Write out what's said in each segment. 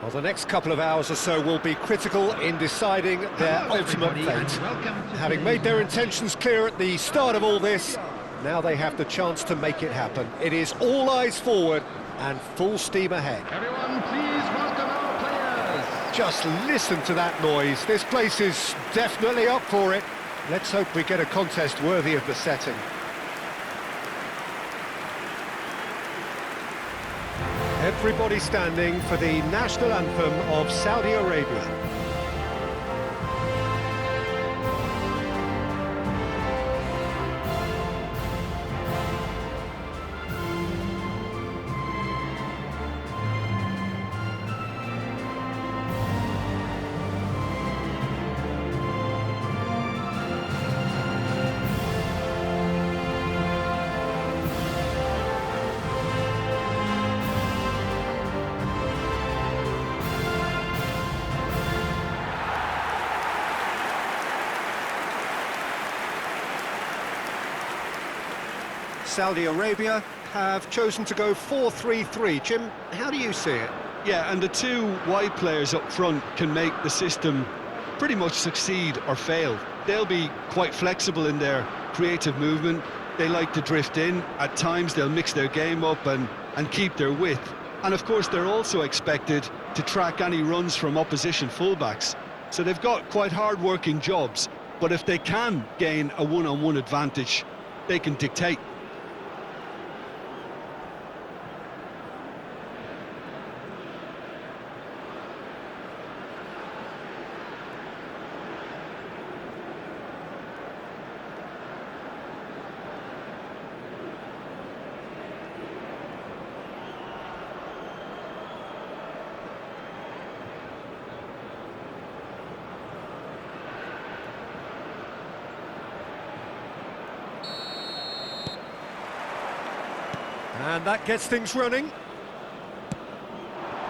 Well, the next couple of hours or so will be critical in deciding their ultimate fate. Having made their intentions clear at the start of all this, now they have the chance to make it happen. It is all eyes forward and full steam ahead. Everyone, please welcome our players. Just listen to that noise. This place is definitely up for it. Let's hope we get a contest worthy of the setting. Everybody standing for the national anthem of Saudi Arabia. Saudi Arabia have chosen to go 4-3-3. Jim, how do you see it? Yeah, and the two wide players up front can make the system pretty much succeed or fail. They'll be quite flexible in their creative movement. They like to drift in. At times they'll mix their game up and keep their width. And of course they're also expected to track any runs from opposition fullbacks. So they've got quite hard-working jobs, but if they can gain a one-on-one advantage, they can dictate. And that gets things running.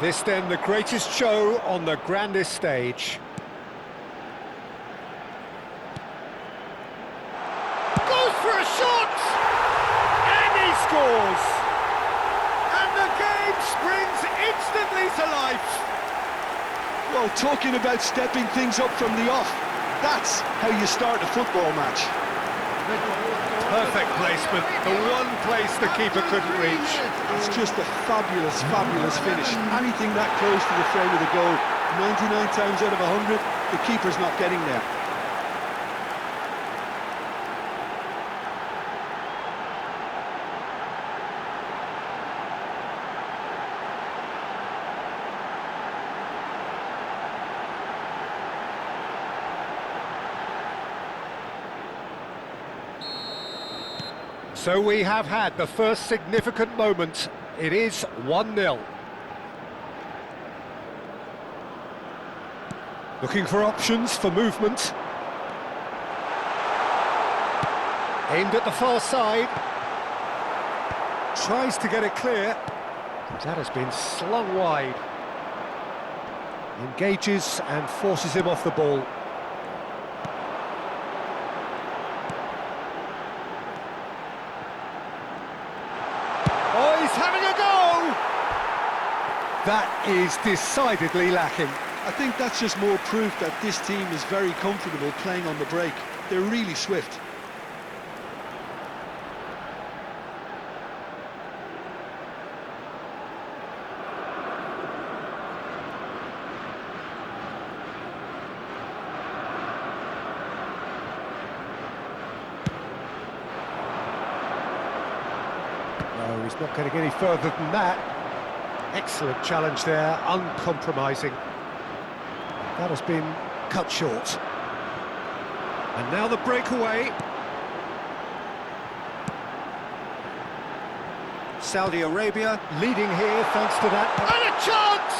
This then the greatest show on the grandest stage. Goes for a shot! And he scores! And the game springs instantly to life. Well, talking about stepping things up from the off, that's how you start a football match. Perfect placement, the one place the keeper couldn't reach. It's just a fabulous, fabulous finish. Anything that close to the frame of the goal, 99 times out of 100, the keeper's not getting there. So we have had the first significant moment. It is 1-0. Looking for options for movement. Aimed at the far side. Tries to get it clear. That has been slung wide. Engages and forces him off the ball. Oh, he's having a go! That is decidedly lacking. I think that's just more proof that this team is very comfortable playing on the break. They're really swift. No, he's not getting any further than that. Excellent challenge there, uncompromising. That has been cut short. And now the breakaway. Saudi Arabia leading here thanks to that. And a chance!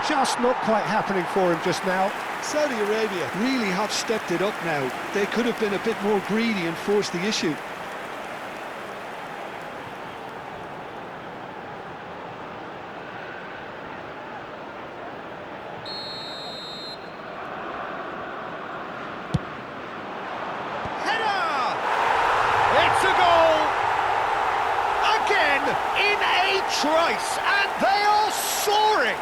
Just not quite happening for him just now. Saudi Arabia really have stepped it up now. They could have been a bit more greedy and forced the issue. It's a goal! Again, in a a trice, and they are soaring!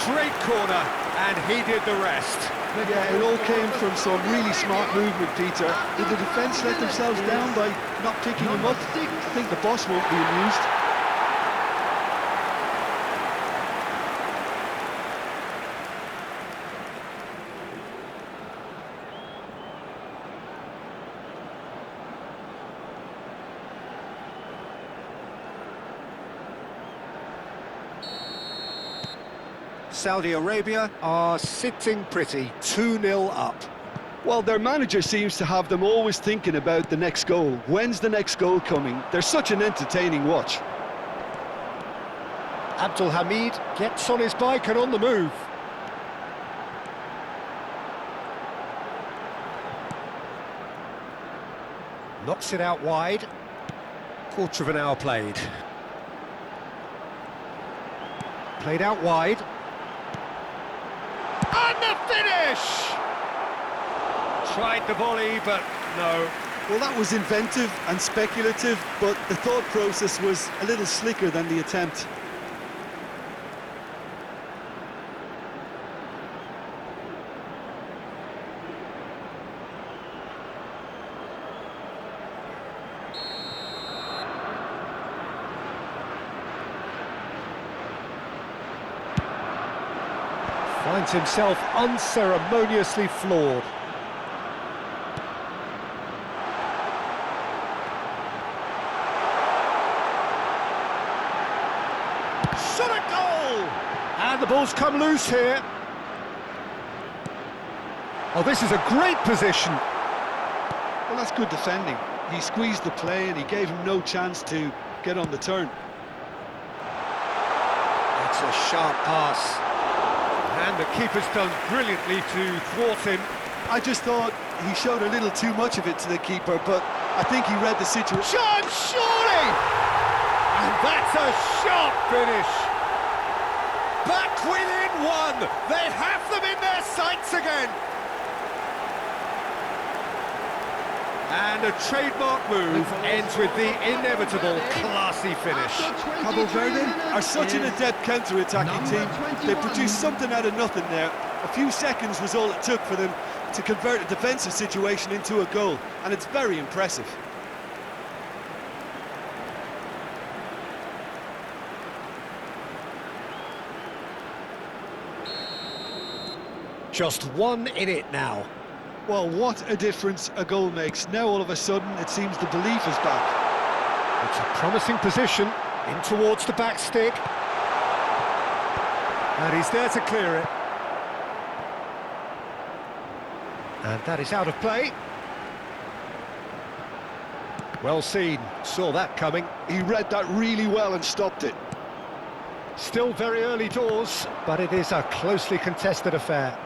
Great corner, and he did the rest. Yeah, it all came from some really smart movement, Peter. Did the defence let themselves down by not picking him up? I think the boss won't be amused. Saudi Arabia are sitting pretty, 2-0 up. Well, their manager seems to have them always thinking about the next goal. When's the next goal coming? They're such an entertaining watch. Abdul Hamid gets on his bike and on the move. Knocks it out wide. Quarter of an hour played. Played out wide. And the finish! Tried the volley, but no. Well, that was inventive and speculative, but the thought process was a little slicker than the attempt. Finds himself unceremoniously floored. Shot a goal! And the ball's come loose here. Oh, this is a great position. Well, that's good defending. He squeezed the play and he gave him no chance to get on the turn. That's a sharp pass. And the keeper's done brilliantly to thwart him. I just thought he showed a little too much of it to the keeper, but I think he read the situation. Shot, surely! And that's a sharp finish. Back within one. They have them in their sights again. And a trademark move ends with the inevitable classy finish. Cabo Verde are such an adept counter-attacking team. They produced something out of nothing there. A few seconds was all it took for them to convert a defensive situation into a goal, and it's very impressive. Just one in it now. Well, what a difference a goal makes. Now all of a sudden it seems the belief is back. It's a promising position, in towards the back stick. And he's there to clear it. And that is out of play. Well seen, saw that coming. He read that really well and stopped it. Still very early doors, but it is a closely contested affair.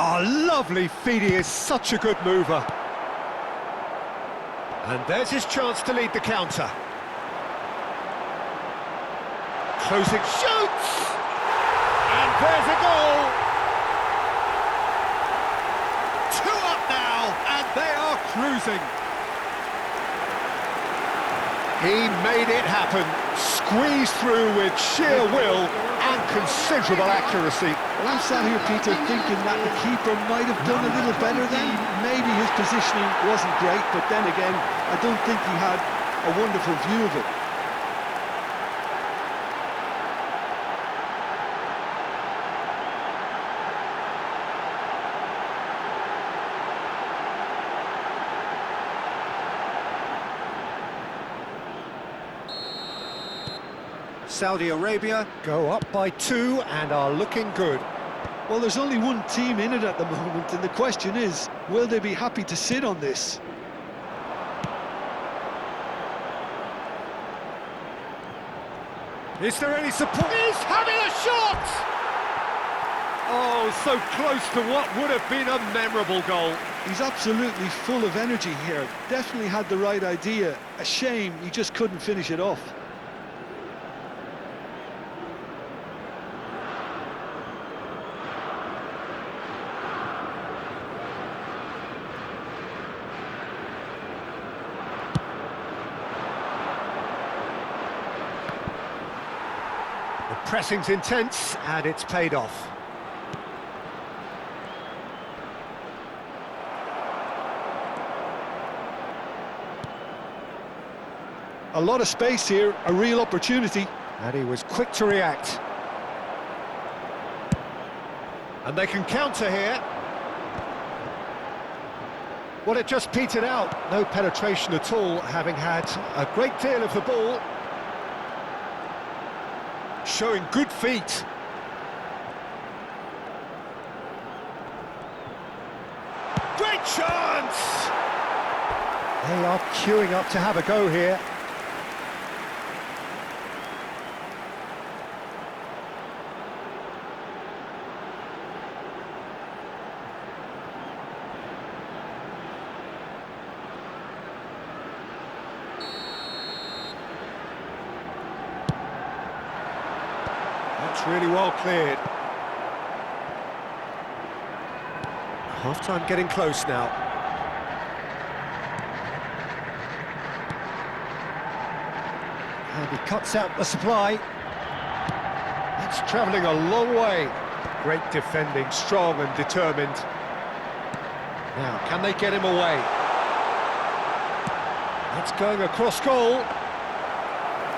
Oh, lovely feed, he is such a good mover. And there's his chance to lead the counter. Closing shoots! And there's a goal! 2 up now, and they are cruising. He made it happen, squeezed through with sheer will and considerable accuracy. Well, I'm sat here, Peter, thinking that the keeper might have done a little better then. Maybe his positioning wasn't great, but then again, I don't think he had a wonderful view of it. Saudi Arabia go up by 2 and are looking good. Well, there's only one team in it at the moment, and the question is, will they be happy to sit on this? Is there any support? He's having a shot! Oh, so close to what would have been a memorable goal. He's absolutely full of energy here. Definitely had the right idea. A shame he just couldn't finish it off. The pressing's intense, and it's paid off. A lot of space here, a real opportunity. And he was quick to react. And they can counter here. Well, it just petered out. No penetration at all, having had a great deal of the ball. Showing good feet. Great chance! They are queuing up to have a go here. That's really well cleared. Half-time getting close now. And he cuts out the supply. That's travelling a long way. Great defending, strong and determined. Now, can they get him away? That's going across goal.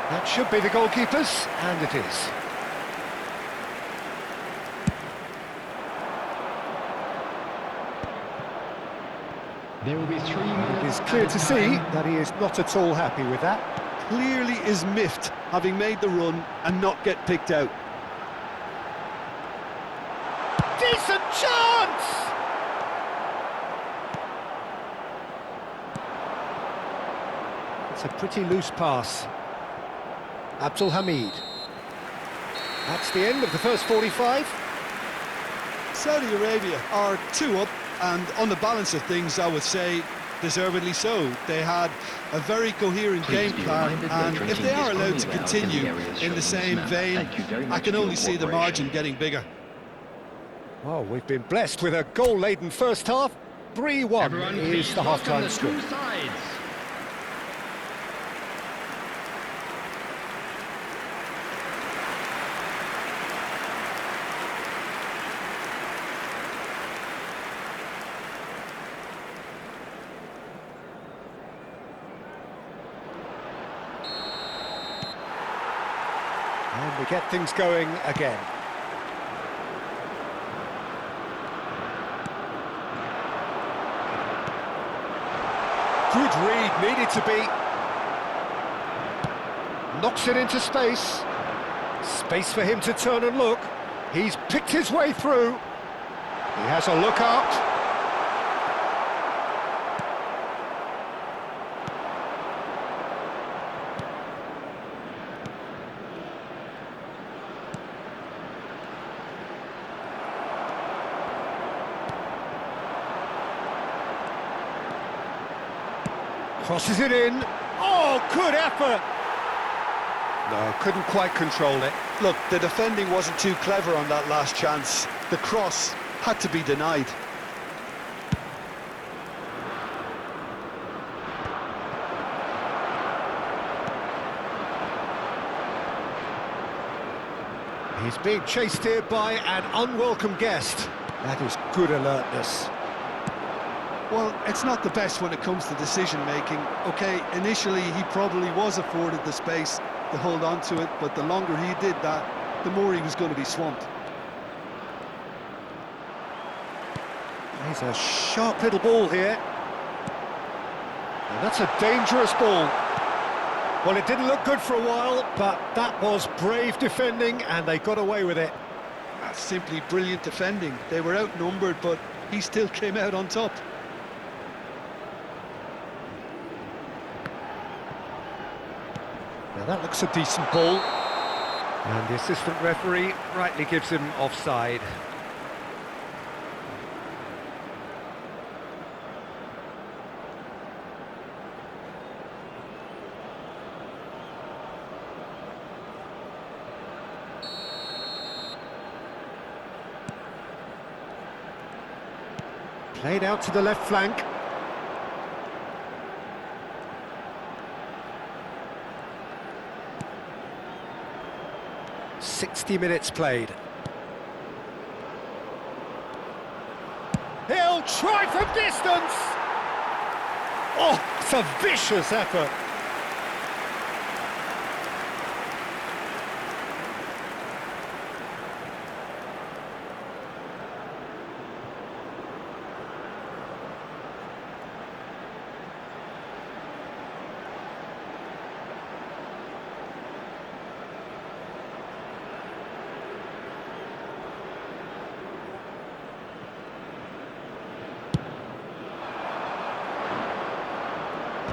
That should be the goalkeeper's, and it is. There will be 3 minutes. It is clear to see that he is not at all happy with that. Clearly is miffed, having made the run and not get picked out. Decent chance! It's a pretty loose pass. Abdul Hamid. That's the end of the first 45. Saudi Arabia are 2 up, and on the balance of things, I would say deservedly so. They had a very coherent game plan, and if they are allowed to continue in the same vein, I can only see the margin getting bigger. Well, we've been blessed with a goal-laden first half. 3-1 Everyone, is please the welcome half-time the score. two sides. And we get things going again. Good read, needed to be. Knocks it into space. Space for him to turn and look. He's picked his way through. He has a look out. Crosses it in. Oh, good effort! No, couldn't quite control it. Look, the defending wasn't too clever on that last chance. The cross had to be denied. He's being chased here by an unwelcome guest. That is good alertness. Well, it's not the best when it comes to decision-making. OK, initially he probably was afforded the space to hold on to it, but the longer he did that, the more he was going to be swamped. He's a sharp little ball here. And that's a dangerous ball. Well, it didn't look good for a while, but that was brave defending, and they got away with it. That's simply brilliant defending. They were outnumbered, but he still came out on top. Now that looks a decent ball. And the assistant referee rightly gives him offside. Played out to the left flank. 60 minutes played. He'll try from distance! Oh, it's a vicious effort.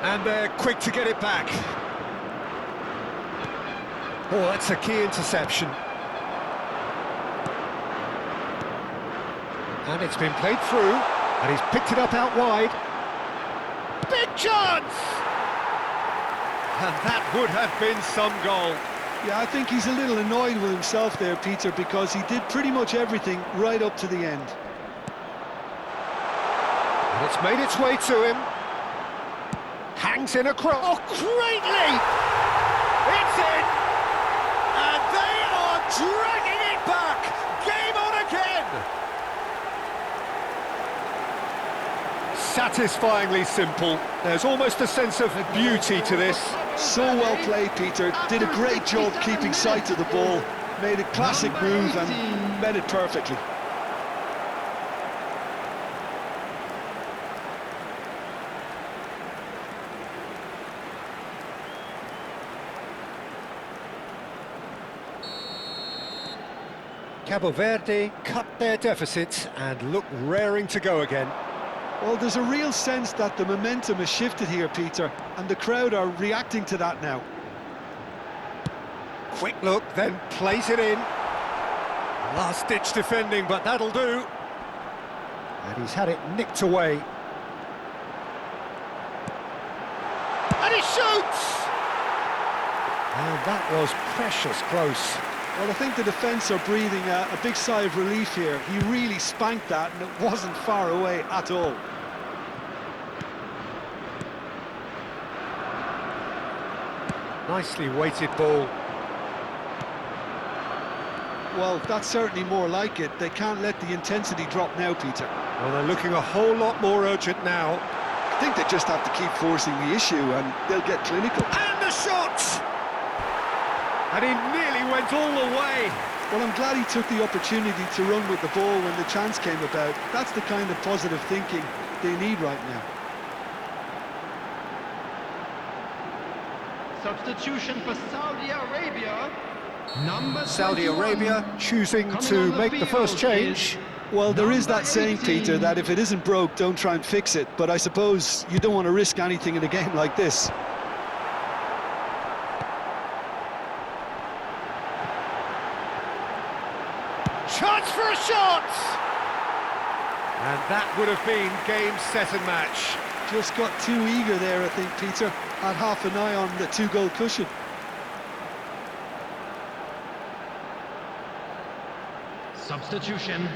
And they're quick to get it back. Oh, that's a key interception. And it's been played through, and he's picked it up out wide. Big chance! And that would have been some goal. Yeah, I think he's a little annoyed with himself there, Peter, because he did pretty much everything right up to the end. And it's made its way to him. Hangs in across. Oh, great leap! It's in! And they are dragging it back! Game on again! Satisfyingly simple. There's almost a sense of beauty to this. So well played, Peter. Did a great job keeping sight of the ball. Made a classic move and met it perfectly. Cabo Verde cut their deficit and look raring to go again. Well, there's a real sense that the momentum has shifted here, Peter, and the crowd are reacting to that now. Quick look, then plays it in. Last-ditch defending, but that'll do. And he's had it nicked away. And he shoots! And that was precious close. Well, I think the defence are breathing a big sigh of relief here. He really spanked that, and it wasn't far away at all. Nicely weighted ball. Well, that's certainly more like it. They can't let the intensity drop now, Peter. Well, they're looking a whole lot more urgent now. I think they just have to keep forcing the issue, and they'll get clinical. And the shot! And he nearly went all the way. Well, I'm glad he took the opportunity to run with the ball when the chance came about. That's the kind of positive thinking they need right now. Substitution for Saudi Arabia. Number Saudi 21. Arabia choosing Coming to on the make the field first change. Well, there is Number that saying, 18. Peter, that if it isn't broke, don't try and fix it. But I suppose you don't want to risk anything in a game like this. Chance for a shot! And that would have been game, set and match. Just got too eager there, I think, Peter. Had half an eye on the two-goal cushion. Substitution.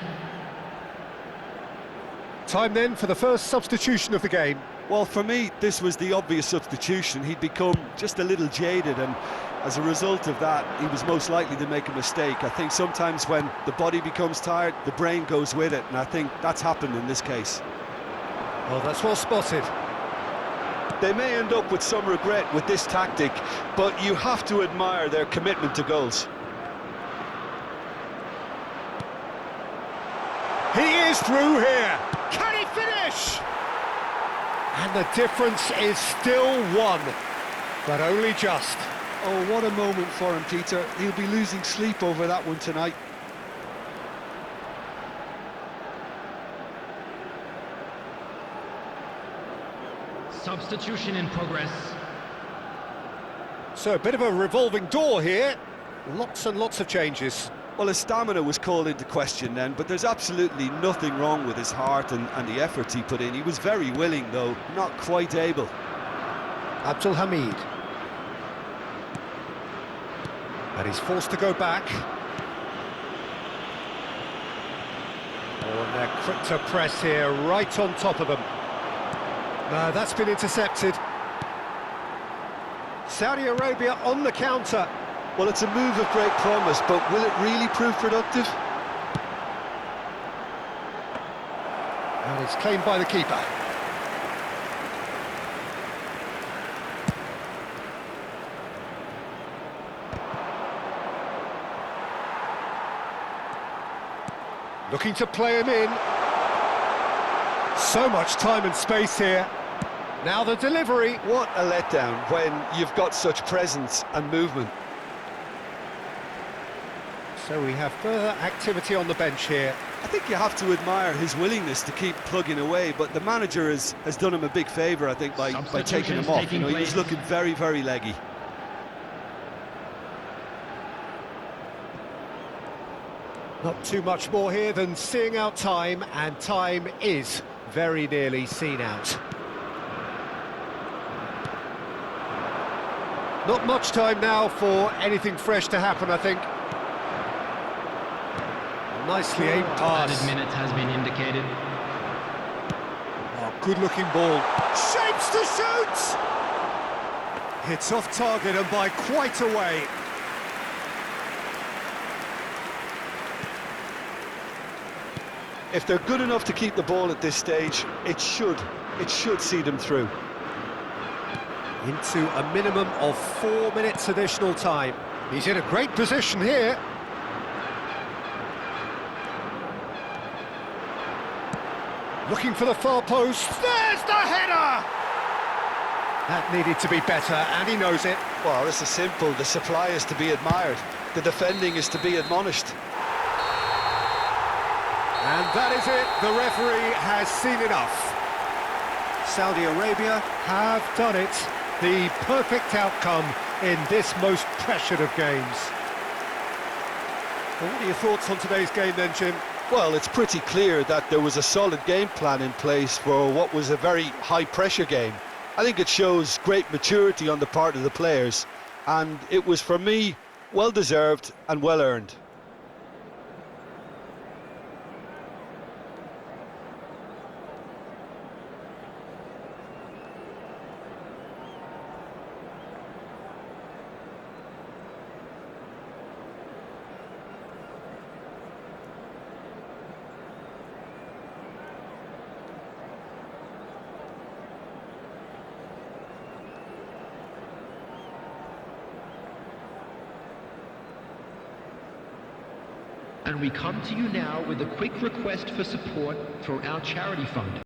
Time then for the first substitution of the game. Well, for me, this was the obvious substitution. He'd become just a little jaded, and as a result of that, he was most likely to make a mistake. I think sometimes when the body becomes tired, the brain goes with it, and I think that's happened in this case. Well, that's well spotted. They may end up with some regret with this tactic, but you have to admire their commitment to goals. He is through here. Can he finish? And the difference is still one, but only just. Oh, what a moment for him, Peter. He'll be losing sleep over that one tonight. Substitution in progress. So a bit of a revolving door here. Lots and lots of changes. Well, his stamina was called into question then, but there's absolutely nothing wrong with his heart and the efforts he put in. He was very willing, though, not quite able. Abdul Hamid. And he's forced to go back. Oh, and they're quick to press here, right on top of them. No, that's been intercepted. Saudi Arabia on the counter. Well, it's a move of great promise, but will it really prove productive? And it's claimed by the keeper. Looking to play him in. So much time and space here. Now the delivery. What a letdown when you've got such presence and movement. So we have further activity on the bench here. I think you have to admire his willingness to keep plugging away, but the manager has done him a big favour, I think, by taking him off. You know, he was looking very, very leggy. Not too much more here than seeing out time, and time is very nearly seen out. Not much time now for anything fresh to happen, I think. Nicely aimed pass. Added minutes has been indicated. Oh, good-looking ball. Shapes to shoot! Hits off target and by quite a way. If they're good enough to keep the ball at this stage, it should see them through. Into a minimum of 4 minutes additional time. He's in a great position here. Looking for the far post. There's the header! That needed to be better, and he knows it. Well, this is simple. The supply is to be admired. The defending is to be admonished. And that is it. The referee has seen enough. Saudi Arabia have done it. The perfect outcome in this most pressured of games. Well, what are your thoughts on today's game then, Jim? Well, it's pretty clear that there was a solid game plan in place for what was a very high-pressure game. I think it shows great maturity on the part of the players, and it was, for me, well-deserved and well-earned. And we come to you now with a quick request for support for our charity fund.